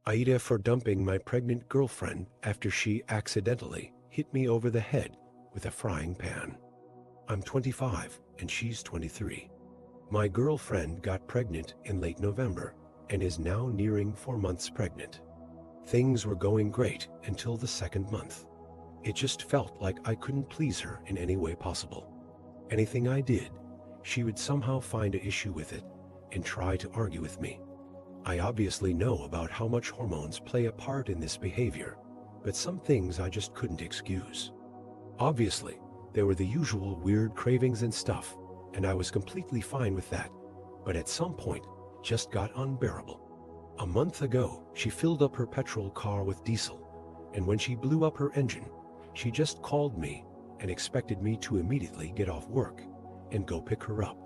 AITA for dumping my pregnant girlfriend after she accidentally hit me over the head with a frying pan. I'm 25 and she's 23. My girlfriend got pregnant in late November and is now nearing 4 months pregnant. Things were going great until the second month. It just felt like I couldn't please her in any way possible. Anything I did, she would somehow find an issue with it and try to argue with me. I obviously know about how much hormones play a part in this behavior, but some things I just couldn't excuse. Obviously, there were the usual weird cravings and stuff, and I was completely fine with that, but at some point, it just got unbearable. A month ago, she filled up her petrol car with diesel, and when she blew up her engine, she just called me and expected me to immediately get off work and go pick her up.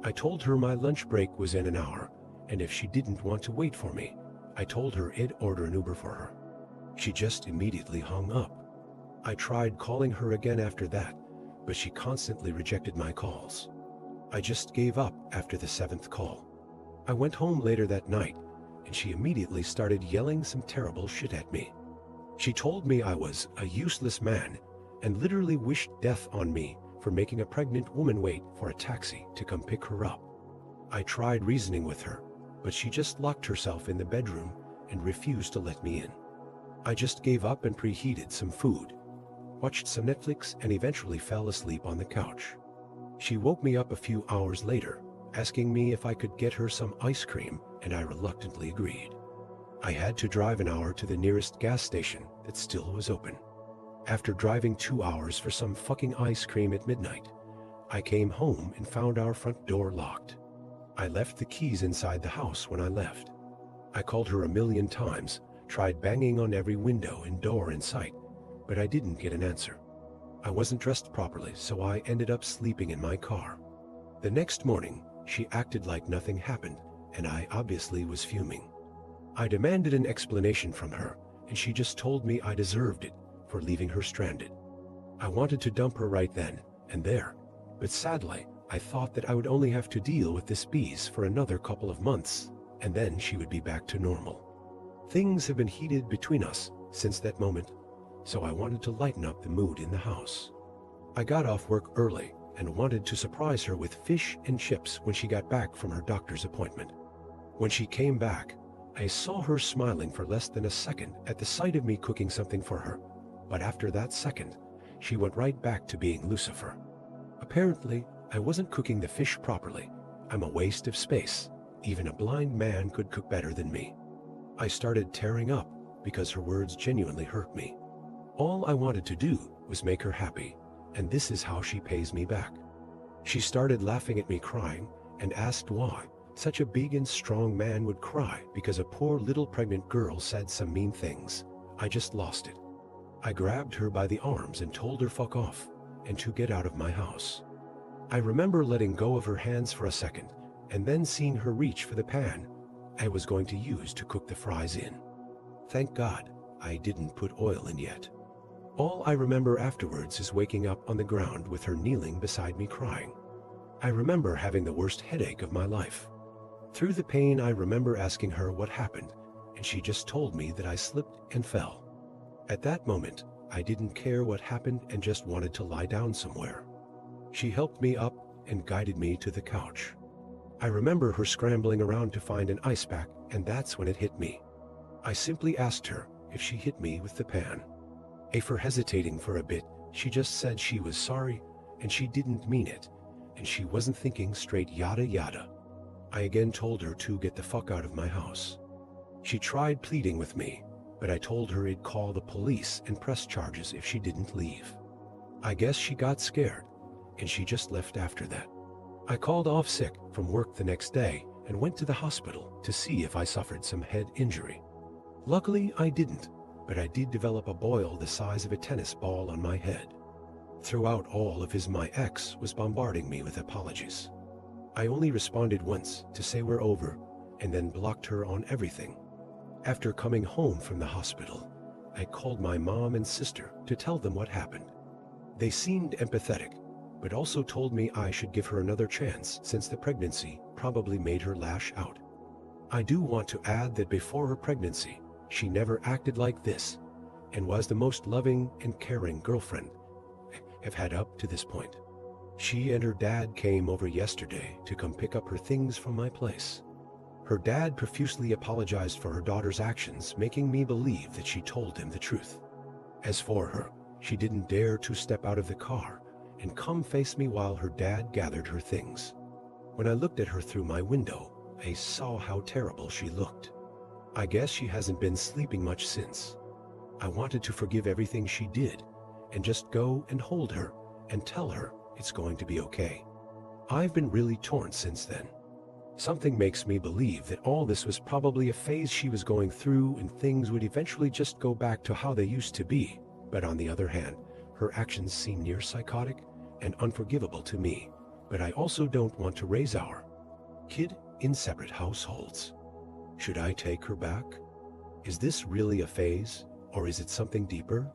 I told her my lunch break was in an hour, and if she didn't want to wait for me, I told her I'd order an Uber for her. She just immediately hung up. I tried calling her again after that, but she constantly rejected my calls. I just gave up after the 7th call. I went home later that night, and she immediately started yelling some terrible shit at me. She told me I was a useless man and literally wished death on me for making a pregnant woman wait for a taxi to come pick her up. I tried reasoning with her, but she just locked herself in the bedroom and refused to let me in. I just gave up and preheated some food, watched some Netflix, and eventually fell asleep on the couch. She woke me up a few hours later, asking me if I could get her some ice cream, and I reluctantly agreed. I had to drive an hour to the nearest gas station that still was open. After driving 2 hours for some fucking ice cream at midnight, I came home and found our front door locked. I left the keys inside the house when I left. I called her a million times, tried banging on every window and door in sight, but I didn't get an answer. I wasn't dressed properly, so I ended up sleeping in my car. The next morning, she acted like nothing happened, and I obviously was fuming. I demanded an explanation from her, and she just told me I deserved it for leaving her stranded. I wanted to dump her right then and there, but sadly, I thought that I would only have to deal with this beast for another couple of months, and then she would be back to normal. Things have been heated between us since that moment, so I wanted to lighten up the mood in the house. I got off work early and wanted to surprise her with fish and chips when she got back from her doctor's appointment. When she came back, I saw her smiling for less than a second at the sight of me cooking something for her, but after that second, she went right back to being Lucifer. Apparently, I wasn't cooking the fish properly. I'm a waste of space. Even a blind man could cook better than me. I started tearing up because her words genuinely hurt me. All I wanted to do was make her happy, and this is how she pays me back. She started laughing at me crying and asked why such a big and strong man would cry because a poor little pregnant girl said some mean things. I just lost it. I grabbed her by the arms and told her fuck off and to get out of my house. I remember letting go of her hands for a second and then seeing her reach for the pan I was going to use to cook the fries in. Thank God I didn't put oil in yet. All I remember afterwards is waking up on the ground with her kneeling beside me crying. I remember having the worst headache of my life. Through the pain, I remember asking her what happened, and she just told me that I slipped and fell. At that moment, I didn't care what happened and just wanted to lie down somewhere. She helped me up and guided me to the couch. I remember her scrambling around to find an ice pack, and that's when it hit me. I simply asked her if she hit me with the pan. For hesitating for a bit, she just said she was sorry and she didn't mean it, and she wasn't thinking straight, yada yada. I again told her to get the fuck out of my house. She tried pleading with me, but I told her I'd call the police and press charges if she didn't leave. I guess she got scared, and she just left after that. I called off sick from work the next day and went to the hospital to see if I suffered some head injury. Luckily, I didn't, but I did develop a boil the size of a tennis ball on my head. Throughout all of his, my ex was bombarding me with apologies. I only responded once to say we're over, and then blocked her on everything. After coming home from the hospital, I called my mom and sister to tell them what happened. They seemed empathetic, but also told me I should give her another chance since the pregnancy probably made her lash out. I do want to add that before her pregnancy, She never acted like this and was the most loving and caring girlfriend I've had up to this point. She and her dad came over yesterday to come pick up her things from my place. Her dad profusely apologized for her daughter's actions, making me believe that she told him the truth. As for her, she didn't dare to step out of the car and come face me while her dad gathered her things. When I looked at her through my window, I saw how terrible she looked. I guess she hasn't been sleeping much since. I wanted to forgive everything she did and just go and hold her and tell her it's going to be okay. I've been really torn since then. Something makes me believe that all this was probably a phase she was going through and things would eventually just go back to how they used to be. But on the other hand, her actions seem near psychotic and unforgivable to me. But I also don't want to raise our kid in separate households. Should I take her back? Is this really a phase, or is it something deeper?